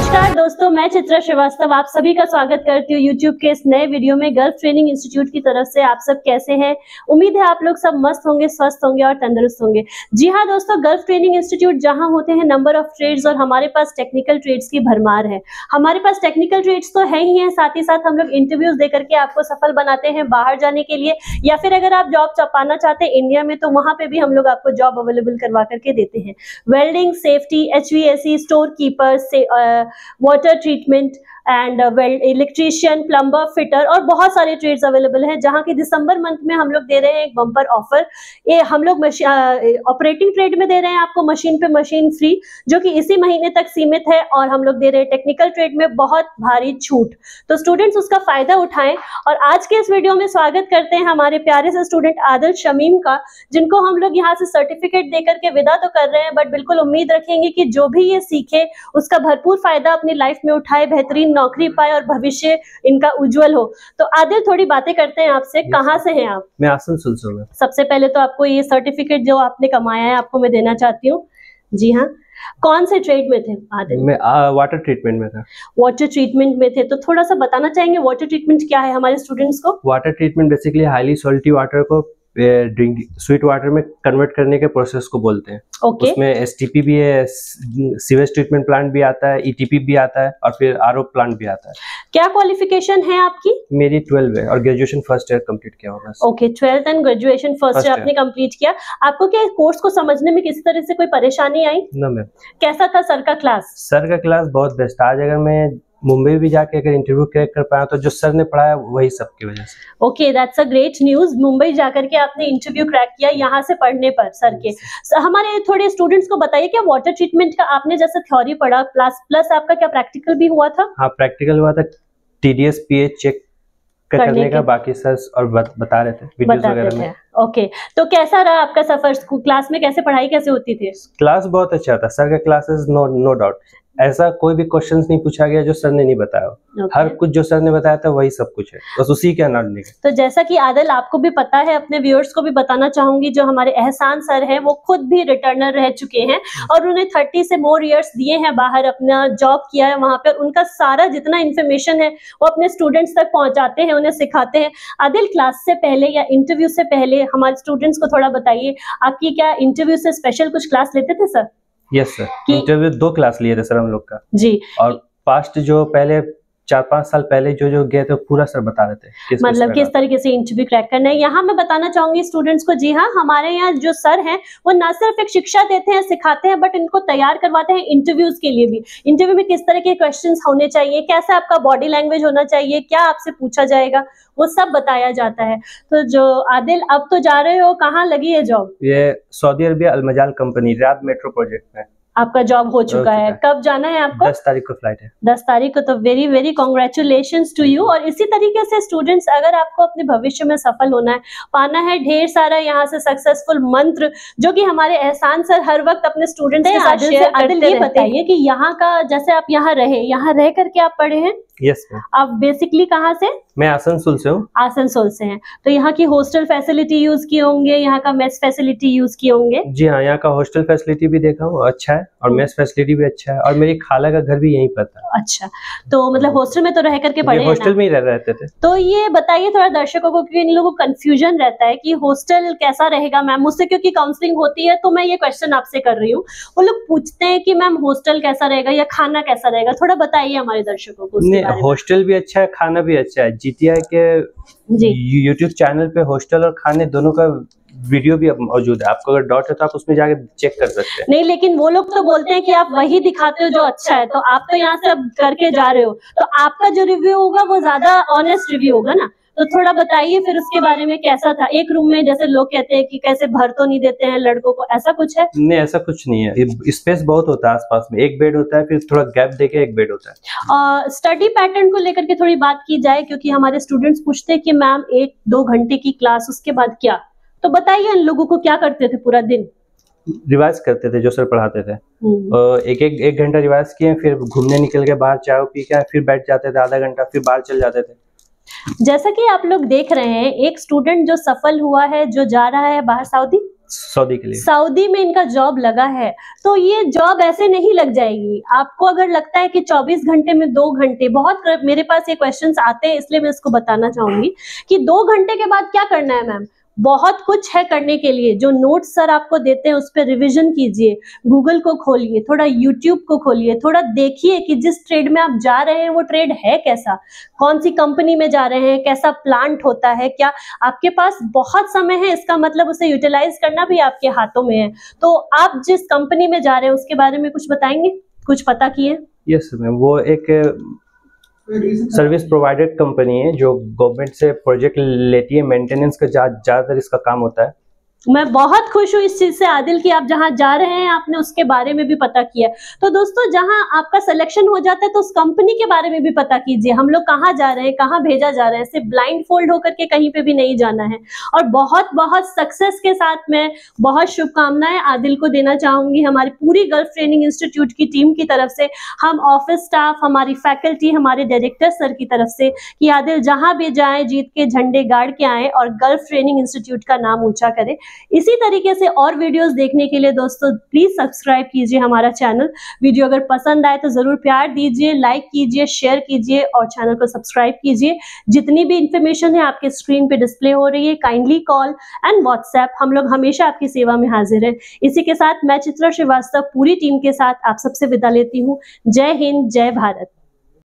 नमस्कार दोस्तों, मैं चित्रा श्रीवास्तव आप सभी का स्वागत करती हूँ YouTube के इस नए वीडियो में। गल्फ ट्रेनिंग इंस्टीट्यूट की तरफ से आप सब कैसे हैं? उम्मीद है आप लोग सब मस्त होंगे, स्वस्थ होंगे और तंदुरुस्त होंगे। जी हाँ दोस्तों, गल्फ ट्रेनिंग इंस्टीट्यूट जहाँ होते हैं नंबर ऑफ ट्रेड्स और हमारे पास टेक्निकल ट्रेड्स की भरमार है। हमारे पास टेक्निकल ट्रेड्स तो है ही है, साथ ही साथ हम लोग इंटरव्यूज दे करके आपको सफल बनाते हैं बाहर जाने के लिए, या फिर अगर आप जॉब पाना चाहते हैं इंडिया में तो वहां पे भी हम लोग आपको जॉब अवेलेबल करवा करके देते हैं। Welding, safety, HVAC, store keeper से water treatment and electrician, plumber, fitter और बहुत सारे ट्रेड्स अवेलेबल हैं, जहां की दिसंबर मंथ में हम लोग दे रहे हैं एक बम्पर ऑफर। ये हम लोग ऑपरेटिंग ट्रेड में दे रहे हैं आपको मशीन पे मशीन फ्री, जो कि इसी महीने तक सीमित है, और हम लोग दे रहे हैं टेक्निकल ट्रेड में बहुत भारी छूट। तो स्टूडेंट्स उसका फायदा उठाएं। और आज के इस वीडियो में स्वागत करते हैं हमारे प्यारे से स्टूडेंट आदिल शमीम का, जिनको हम लोग यहाँ से सर्टिफिकेट देकर के विदा तो कर रहे हैं, बट बिल्कुल उम्मीद रखेंगे कि जो भी ये सीखे उसका भरपूर फायदा अपनी लाइफ में उठाए, बेहतरीन नौकरी पाए और भविष्य इनका उज्जवल हो। तो आदिल, थोड़ी बातें करते हैं आपसे। कहाँ से हैं आप? मैं आसनसोल से हूँ। सबसे पहले तो आपको ये सर्टिफिकेट जो आपने कमाया है आपको मैं देना चाहती हूँ। जी हाँ, कौन से ट्रेड में थे आदिल? मैं वाटर ट्रीटमेंट में था। वाटर ट्रीटमेंट में थे, तो थोड़ा सा बताना चाहेंगे वाटर ट्रीटमेंट क्या है हमारे स्टूडेंट्स को? Water treatment basically highly salty water को ड्रिंक स्वीट वाटर में कन्वर्ट करने के प्रोसेस को बोलते हैं। ओके। उसमें STP भी है, सीवेज ट्रीटमेंट प्लांट भी आता है, ETP भी आता है और फिर RO प्लांट भी आता है। क्या क्वालिफिकेशन है आपकी? मेरी 12 है और ग्रेजुएशन फर्स्ट ईयर कंप्लीट किया हुआ। Okay, 12th and graduation first year आपने कंप्लीट किया। आपको क्या कोर्स को समझने में किसी तरह से कोई परेशानी आई? ना मैम। कैसा था सर का क्लास? सर का क्लास बहुत बेस्ट था। आज अगर मैं मुंबई भी जाके अगर इंटरव्यू क्रैक कर पाया तो जो सर ने पढ़ाया वही सबकी वजह से। Okay, that's a great news. Mumbai जाकर के आपने इंटरव्यू क्रैक किया यहाँ से पढ़ने पर सर के। हमारे थोड़े स्टूडेंट्स को बताइए क्या वाटर ट्रीटमेंट का आपने जैसे थ्योरी पढ़ा प्लस आपका क्या प्रैक्टिकल भी हुआ था? हाँ, प्रैक्टिकल हुआ था। TDS pH चेक करने का बाकी सर और बता रहे थे वीडियोस वगैरह में। ओके, तो कैसा रहा आपका सफर? क्लास में कैसे पढ़ाई कैसे होती थी? क्लास बहुत अच्छा था। सर का क्लासेस नो डाउट ऐसा कोई भी क्वेश्चंस नहीं पूछा गया जो सर ने नहीं बताया। हर कुछ जो सर ने बताया था वही सब कुछ है, बस उसी के अनडरस्टैंडिंग है। तो जैसा कि आदिल आपको भी पता है, अपने व्यूअर्स को भी बताना चाहूंगी, जो हमारे एहसान सर हैं वो खुद भी रिटर्नर रह चुके हैं और उन्हें 30 से मोर इयर्स दिए हैं बाहर, अपना जॉब किया है वहां पर। उनका सारा जितना इन्फॉर्मेशन है वो अपने स्टूडेंट्स तक पहुंचाते हैं, उन्हें सिखाते हैं। आदिल, क्लास से पहले या इंटरव्यू से पहले हमारे स्टूडेंट्स को थोड़ा बताइए, आपकी क्या इंटरव्यू से स्पेशल कुछ क्लास लेते थे sir? Yes sir, interview 2 class लिए थे सर हम लोग का जी। और पास्ट जो पहले 4-5 साल पहले जो गए थे पूरा सर बता रहे थे मतलब किस तरीके से इंटरव्यू क्रैक करना है। यहाँ मैं बताना चाहूंगी स्टूडेंट्स को, जी हाँ, हमारे यहाँ जो सर हैं वो ना सिर्फ एक शिक्षा देते हैं, सिखाते हैं, बट इनको तैयार करवाते हैं इंटरव्यूज के लिए भी। इंटरव्यू में किस तरह के क्वेश्चंस होने चाहिए, कैसा आपका बॉडी लैंग्वेज होना चाहिए, क्या आपसे पूछा जाएगा, वो सब बताया जाता है। तो जो आदिल, अब तो जा रहे हो, कहाँ लगी है जॉब? ये Saudi Arabia Al Majal company Riyadh metro project में आपका जॉब हो चुका है। कब जाना है आपको? 10 तारीख को फ्लाइट है। 10 तारीख को। तो very very congratulations to you. और इसी तरीके से स्टूडेंट्स, अगर आपको अपने भविष्य में सफल होना है, पाना है ढेर सारा यहाँ से सक्सेसफुल मंत्र, जो कि हमारे एहसान सर हर वक्त अपने स्टूडेंट्स के साथ शेयर करते रहते हैं। ये बताइए कि यहाँ का, जैसे आप यहाँ रह करके आप पढ़े हैं? Yes ma'am. आप बेसिकली कहाँ से? मैं आसनसोल से हूँ। आसनसोल से हैं, तो यहाँ की हॉस्टल फैसिलिटी यूज किए होंगे, यहाँ का मेस फैसिलिटी यूज किए होंगे? जी हाँ, यहाँ का हॉस्टल फैसिलिटी भी देखा हूँ, अच्छा है, और मेस फैसिलिटी भी अच्छा है, और मेरी खाला का घर भी यहीं पर था। अच्छा, तो मतलब हॉस्टल में तो रह करके पढ़े हैं ना? हॉस्टल में ही रहते थे। तो ये बताइए थोड़ा दर्शकों को, क्योंकि इन लोगों को कंफ्यूजन रहता है कि हॉस्टल कैसा रहेगा मैम। मुझसे क्योंकि काउंसलिंग होती है तो मैं ये क्वेश्चन आपसे कर रही हूँ। वो लोग पूछते हैं कि मैम हॉस्टल कैसा रहेगा या खाना कैसा रहेगा, थोड़ा बताइए हमारे दर्शकों को। हॉस्टल भी अच्छा है, खाना भी अच्छा है। GTI के YouTube चैनल पे हॉस्टल और खाने दोनों का वीडियो भी मौजूद है। आपको अगर डाउट है तो आप उसमें जाके चेक कर सकते हैं। नहीं, लेकिन वो लोग तो बोलते हैं कि आप वही दिखाते हो जो अच्छा है, तो आप तो यहाँ से करके जा रहे हो, तो आपका जो रिव्यू होगा वो ज्यादा ऑनेस्ट रिव्यू होगा ना। तो थोड़ा बताइए फिर उसके बारे में, कैसा था? एक रूम में जैसे लोग कहते हैं कि कैसे भर तो नहीं देते हैं लड़कों को, ऐसा कुछ है? नहीं, ऐसा कुछ नहीं है। स्पेस बहुत होता है आसपास में, एक बेड होता है, फिर थोड़ा गैप देके एक बेड होता है। स्टडी पैटर्न को लेकर के थोड़ी बात की जाए, क्योंकि हमारे स्टूडेंट्स पूछते हैं कि मैम 1-2 घंटे की क्लास, उसके बाद क्या? तो बताइए इन लोगों को क्या करते थे पूरा दिन? रिवाइज करते थे जो सर पढ़ाते थे। एक घंटा रिवाइज किए, फिर घूमने निकल के बाहर चाय पी के फिर बैठ जाते थे आधा घंटा, फिर बाहर चल जाते थे। जैसा कि आप लोग देख रहे हैं, एक स्टूडेंट जो सफल हुआ है, जो जा रहा है बाहर सऊदी के लिए। सऊदी में इनका जॉब लगा है, तो ये जॉब ऐसे नहीं लग जाएगी। आपको अगर लगता है कि 24 घंटे में 2 घंटे, बहुत मेरे पास ये क्वेश्चंस आते हैं, इसलिए मैं इसको बताना चाहूंगी कि 2 घंटे के बाद क्या करना है मैम। बहुत कुछ है करने के लिए। जो नोट्स सर आपको देते हैं उस पर रिविजन कीजिए, गूगल को खोलिए, थोड़ा यूट्यूब को खोलिए, थोड़ा देखिए कि जिस ट्रेड में आप जा रहे हैं वो ट्रेड है कैसा, कौन सी कंपनी में जा रहे हैं, कैसा प्लांट होता है, क्या आपके पास बहुत समय है, इसका मतलब उसे यूटिलाइज करना भी आपके हाथों में है। तो आप जिस कंपनी में जा रहे हैं उसके बारे में कुछ बताएंगे, कुछ पता किए? यस मैम, वो एक सर्विस प्रोवाइडेड कंपनी है जो गवर्नमेंट से प्रोजेक्ट लेती है, मेंटेनेंस का ज्यादातर इसका काम होता है। मैं बहुत खुश हूँ इस चीज से आदिल कि आप जहाँ जा रहे हैं आपने उसके बारे में भी पता किया। तो दोस्तों, जहाँ आपका सिलेक्शन हो जाता है तो उस कंपनी के बारे में भी पता कीजिए, हम लोग कहाँ जा रहे हैं, कहाँ भेजा जा रहा है। सिर्फ ब्लाइंड फोल्ड होकर के कहीं पे भी नहीं जाना है। और बहुत बहुत सक्सेस के साथ मैं बहुत शुभकामनाएं आदिल को देना चाहूंगी हमारी पूरी गल्फ ट्रेनिंग इंस्टीट्यूट की टीम की तरफ से, हम ऑफिस स्टाफ, हमारी फैकल्टी, हमारे डायरेक्टर सर की तरफ से, कि आदिल जहां भी जाए जीत के झंडे गाड़ के आए और गल्फ ट्रेनिंग इंस्टीट्यूट का नाम ऊंचा करे। इसी तरीके से और वीडियोस देखने के लिए दोस्तों प्लीज सब्सक्राइब कीजिए हमारा चैनल। वीडियो अगर पसंद आए तो जरूर प्यार दीजिए, लाइक कीजिए, शेयर कीजिए और चैनल को सब्सक्राइब कीजिए। जितनी भी इंफॉर्मेशन है आपके स्क्रीन पे डिस्प्ले हो रही है, काइंडली कॉल एंड व्हाट्सएप, हम लोग हमेशा आपकी सेवा में हाजिर है। इसी के साथ मैं चित्रा श्रीवास्तव पूरी टीम के साथ आप सबसे विदा लेती हूँ। जय हिंद, जय भारत।